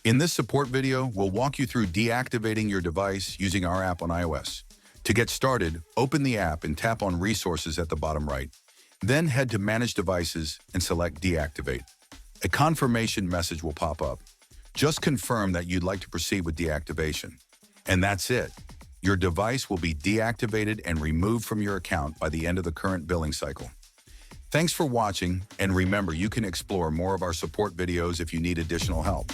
In this support video, we'll walk you through deactivating your device using our app on iOS. To get started, open the app and tap on Resources at the bottom right. Then head to Manage Devices and select Deactivate. A confirmation message will pop up. Just confirm that you'd like to proceed with deactivation. And that's it. Your device will be deactivated and removed from your account by the end of the current billing cycle. Thanks for watching, and remember, you can explore more of our support videos if you need additional help.